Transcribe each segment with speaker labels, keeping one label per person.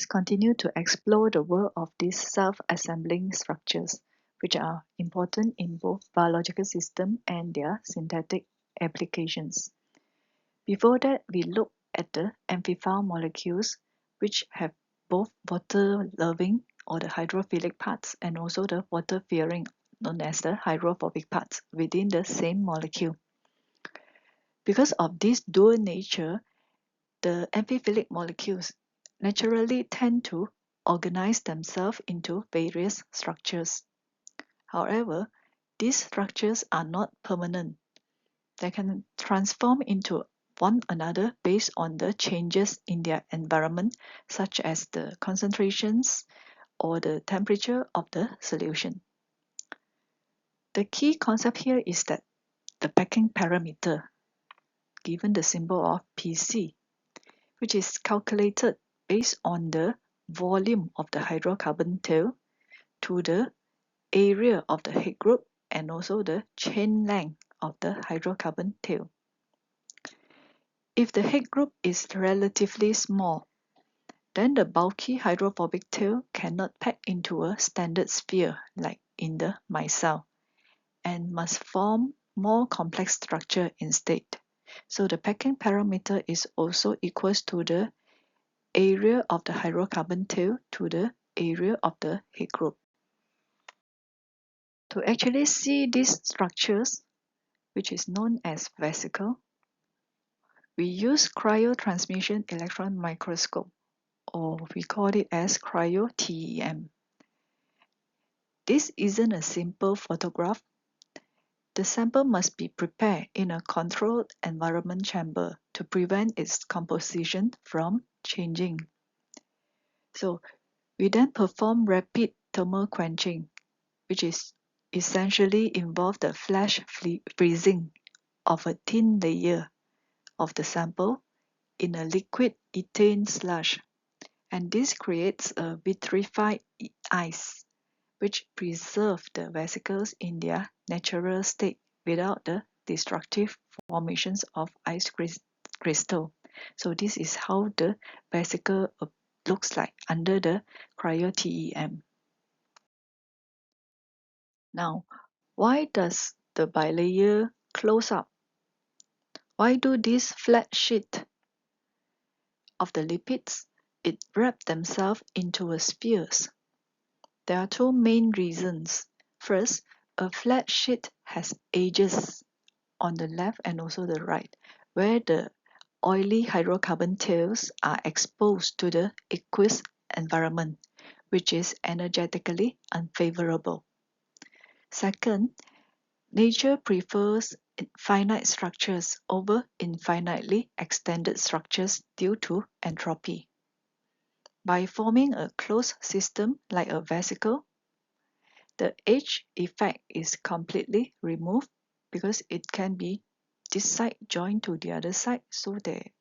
Speaker 1: Let's continue to explore the world of these self-assembling structures, which are important in both biological systems and their synthetic applications. Before that, we look at the amphiphile molecules, which have both water-loving or the hydrophilic parts and also the water-fearing, known as the hydrophobic parts, within the same molecule. Because of this dual nature, the amphiphilic molecules naturally tend to organize themselves into various structures. However, these structures are not permanent. They can transform into one another based on the changes in their environment, such as the concentrations or the temperature of the solution. The key concept here is that the packing parameter, given the symbol of Pc, which is calculated based on the volume of the hydrocarbon tail to the area of the head group and also the chain length of the hydrocarbon tail. If the head group is relatively small, then the bulky hydrophobic tail cannot pack into a standard sphere like in the micelle and must form more complex structure instead. So the packing parameter is also equals to the area of the hydrocarbon tail to the area of the head group. To actually see these structures, which is known as vesicle, we use cryotransmission electron microscope, or we call it as cryo-TEM. This isn't a simple photograph. The sample must be prepared in a controlled environment chamber to prevent its composition from changing. So we then perform rapid thermal quenching, which is essentially involve the flash freezing of a thin layer of the sample in a liquid ethane sludge, and this creates a vitrified ice, which preserve the vesicles in their natural state without the destructive formations of ice crystal. So this is how the vesicle looks like under the cryo-TEM. Now, why does the bilayer close up? Why do these flat sheet of the lipids wrap themselves into a spheres? There are two main reasons. First, a flat sheet has edges on the left and also the right, where the oily hydrocarbon tails are exposed to the aqueous environment, which is energetically unfavorable. Second, nature prefers finite structures over infinitely extended structures due to entropy. By forming a closed system like a vesicle, the edge effect is completely removed because it can be this side joined to the other side, so they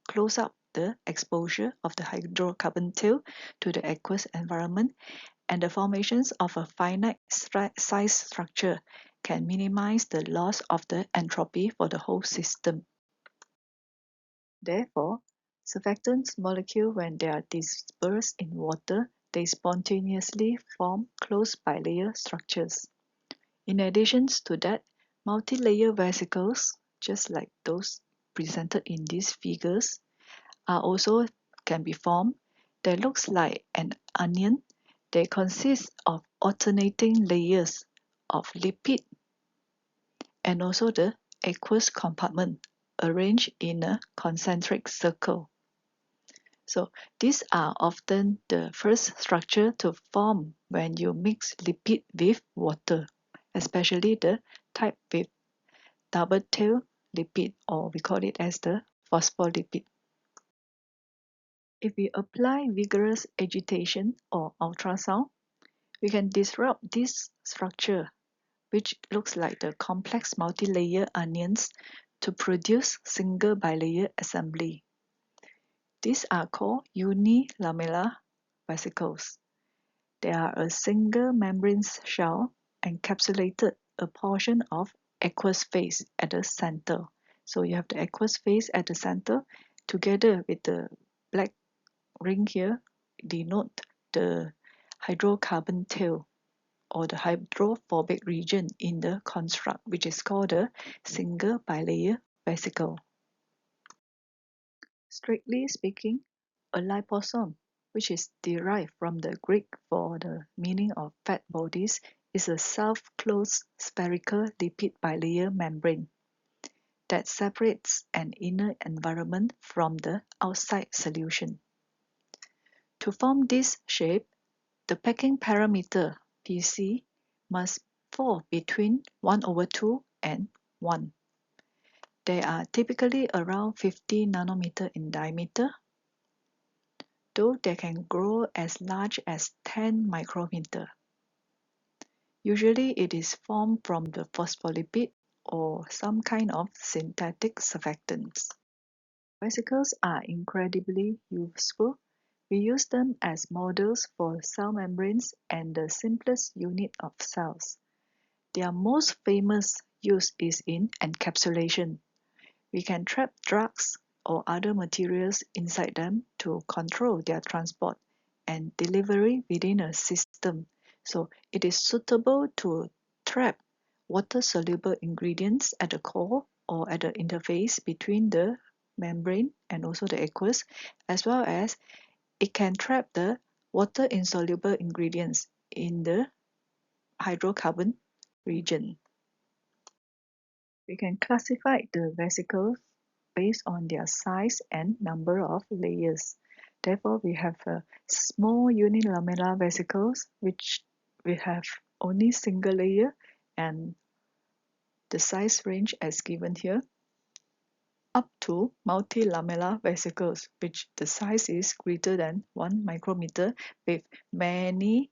Speaker 1: close up the exposure of the hydrocarbon tail to the aqueous environment, and the formations of a finite size structure can minimize the loss of the entropy for the whole system. Therefore, surfactants molecules, when they are dispersed in water, they spontaneously form closed bilayer structures. In addition to that, multi-layer vesicles, just like those presented in these figures, are also can be formed. They looks like an onion. They consist of alternating layers of lipid and also the aqueous compartment arranged in a concentric circle. So these are often the first structure to form when you mix lipid with water, especially the type with double tail lipid, or we call it as the phospholipid. If we apply vigorous agitation or ultrasound, we can disrupt this structure, which looks like the complex multi-layer onions, to produce single bilayer assembly. These are called unilamellar vesicles. They are a single membrane shell encapsulated a portion of aqueous phase at the center. So you have the aqueous phase at the center together with the black ring here denote the hydrocarbon tail or the hydrophobic region in the construct, which is called a single bilayer vesicle. Strictly speaking, a liposome, which is derived from the Greek for the meaning of fat bodies, is a self-closed spherical lipid bilayer membrane that separates an inner environment from the outside solution. To form this shape, the packing parameter Pc must fall between 1/2 and 1. They are typically around 50 nanometer in diameter, though they can grow as large as 10 micrometer. Usually it is formed from the phospholipid or some kind of synthetic surfactants. Vesicles are incredibly useful. We use them as models for cell membranes and the simplest unit of cells. Their most famous use is in encapsulation. We can trap drugs or other materials inside them to control their transport and delivery within a system. So it is suitable to trap water-soluble ingredients at the core or at the interface between the membrane and also the aqueous, as well as it can trap the water-insoluble ingredients in the hydrocarbon region. We can classify the vesicles based on their size and number of layers. Therefore, we have small unilamellar vesicles, which we have only single layer, and the size range as given here, up to multilamellar vesicles, which the size is greater than 1 micrometer with many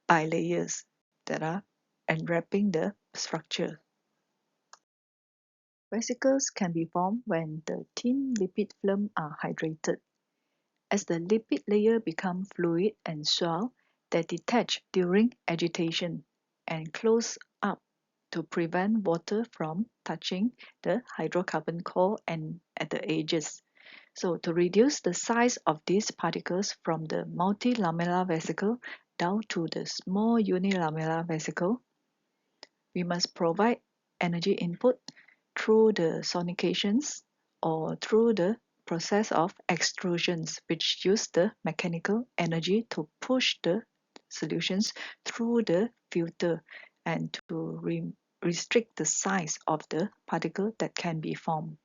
Speaker 1: bilayers that are enwrapping the structure. Vesicles can be formed when the thin lipid film are hydrated. As the lipid layer become fluid and swell, they detach during agitation and close up to prevent water from touching the hydrocarbon core and at the edges. So to reduce the size of these particles from the multilamellar vesicle down to the small unilamellar vesicle, we must provide energy input through the sonications or through the process of extrusions, which use the mechanical energy to push the solutions through the filter and to restrict the size of the particle that can be formed.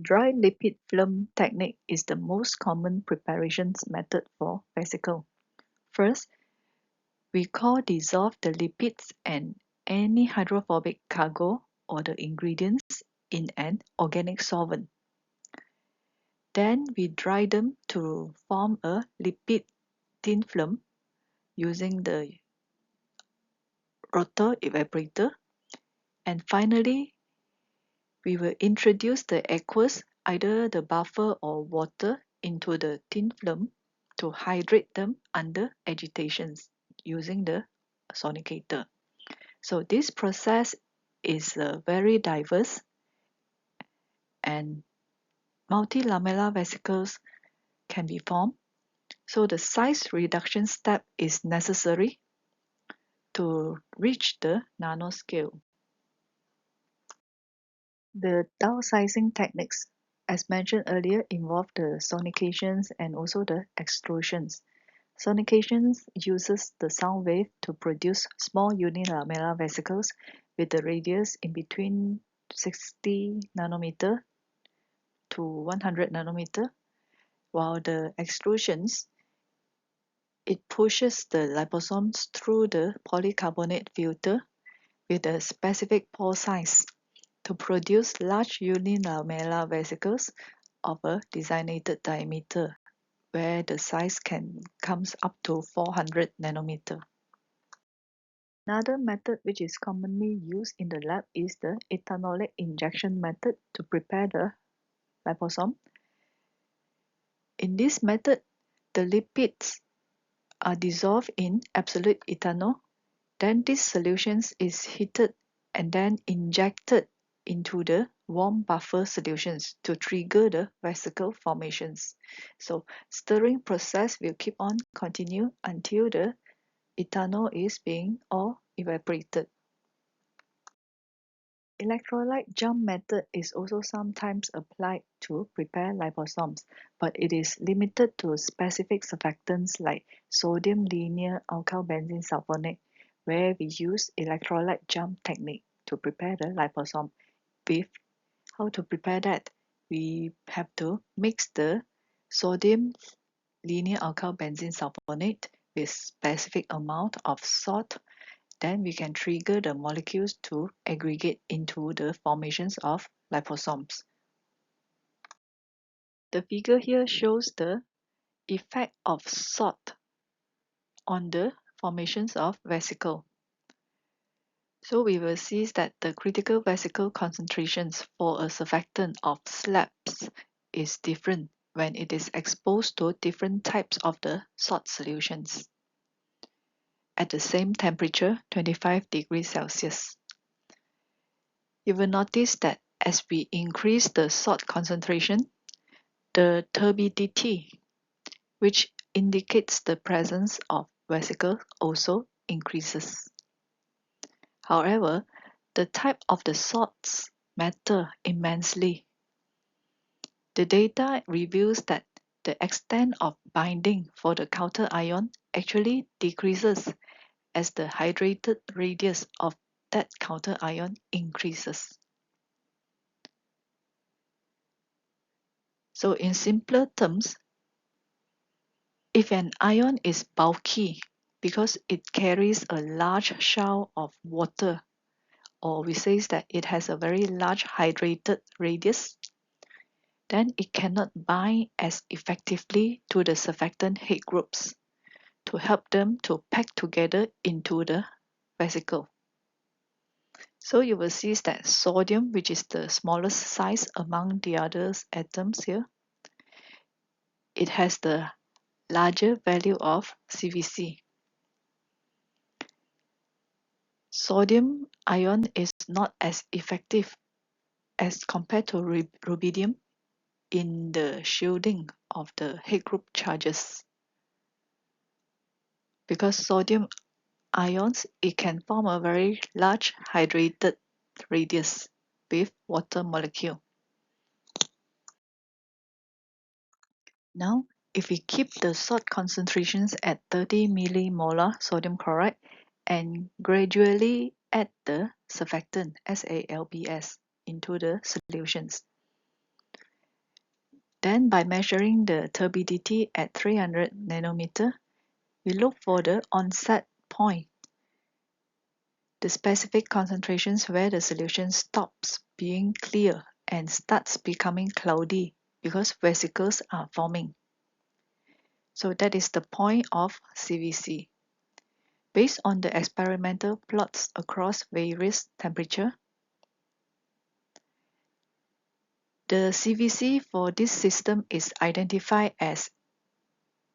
Speaker 1: Dry lipid film technique is the most common preparations method for vesicle. First, we co-dissolve the lipids and any hydrophobic cargo or the ingredients in an organic solvent. Then we dry them to form a lipid thin film using the rotor evaporator. And finally, we will introduce the aqueous, either the buffer or water, into the thin film to hydrate them under agitations using the sonicator. So this process is very diverse, and multilamellar vesicles can be formed. So the size reduction step is necessary to reach the nanoscale. The downsizing techniques, as mentioned earlier, involve the sonications and also the extrusions. Sonications uses the sound wave to produce small unilamellar vesicles with the radius in between 60 nanometer to 100 nanometer, while the extrusions, it pushes the liposomes through the polycarbonate filter with a specific pore size to produce large unilamellar vesicles of a designated diameter, where the size comes up to 400 nanometer. Another method which is commonly used in the lab is the ethanolic injection method to prepare the liposome. In this method, the lipids are dissolved in absolute ethanol. Then this solution is heated and then injected into the warm buffer solutions to trigger the vesicle formations. So stirring process will keep on continue until the ethanol is being all evaporated. Electrolyte jump method is also sometimes applied to prepare liposomes, but it is limited to specific surfactants like sodium linear alkyl benzene sulfonate, where we use electrolyte jump technique to prepare the liposome. With how to prepare that? We have to mix the sodium linear alkyl benzene sulfonate with specific amount of salt. Then we can trigger the molecules to aggregate into the formations of liposomes. The figure here shows the effect of salt on the formations of vesicle. So we will see that the critical vesicle concentrations for a surfactant of slabs is different when it is exposed to different types of the salt solutions at the same temperature, 25 degrees Celsius. You will notice that as we increase the salt concentration, the turbidity, which indicates the presence of vesicles, also increases. However, the type of the salts matter immensely. The data reveals that the extent of binding for the counter ion actually decreases as the hydrated radius of that counter ion increases. So in simpler terms, if an ion is bulky because it carries a large shell of water, or we say that it has a very large hydrated radius, then it cannot bind as effectively to the surfactant head groups to help them to pack together into the vesicle. So you will see that sodium, which is the smallest size among the other atoms here, it has the larger value of CVC. Sodium ion is not as effective as compared to rubidium in the shielding of the head group charges. Because sodium ions, it can form a very large hydrated radius with water molecule. Now, if we keep the salt concentrations at 30 millimolar sodium chloride and gradually add the surfactant SALBS into the solutions, then by measuring the turbidity at 300 nanometer, we look for the onset point, the specific concentrations where the solution stops being clear and starts becoming cloudy because vesicles are forming. So that is the point of CVC. Based on the experimental plots across various temperatures, the CVC for this system is identified as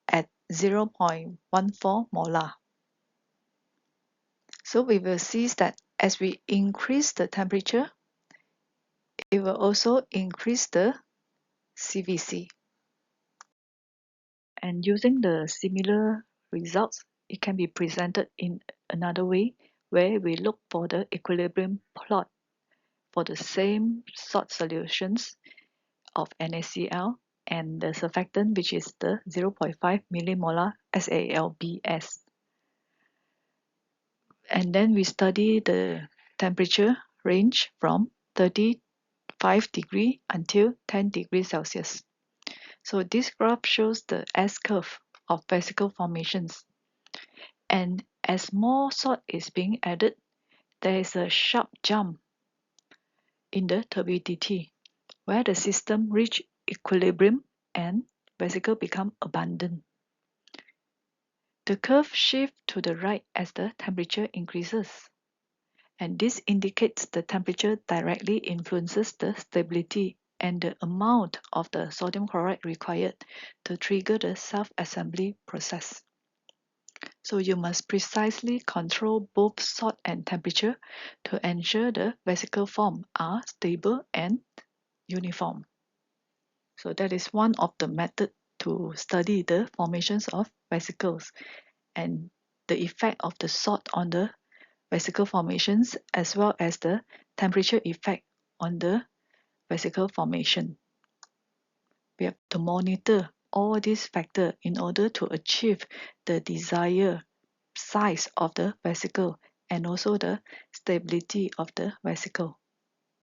Speaker 1: at 0.14 molar. So we will see that as we increase the temperature, it will also increase the CVC. And using the similar results, it can be presented in another way where we look for the equilibrium plot for the same salt solutions of NaCl and the surfactant, which is the 0.5 millimolar SALBS. And then we study the temperature range from 35 degree until 10 degrees Celsius. So this graph shows the S-curve of vesicle formations. And as more salt is being added, there is a sharp jump in the turbidity, where the system reach equilibrium and vesicle become abundant. The curve shifts to the right as the temperature increases. And this indicates the temperature directly influences the stability and the amount of the sodium chloride required to trigger the self-assembly process. So you must precisely control both salt and temperature to ensure the vesicle form are stable and uniform. So that is one of the methods to study the formations of vesicles and the effect of the salt on the vesicle formations as well as the temperature effect on the vesicle formation. We have to monitor all these factors in order to achieve the desired size of the vesicle and also the stability of the vesicle.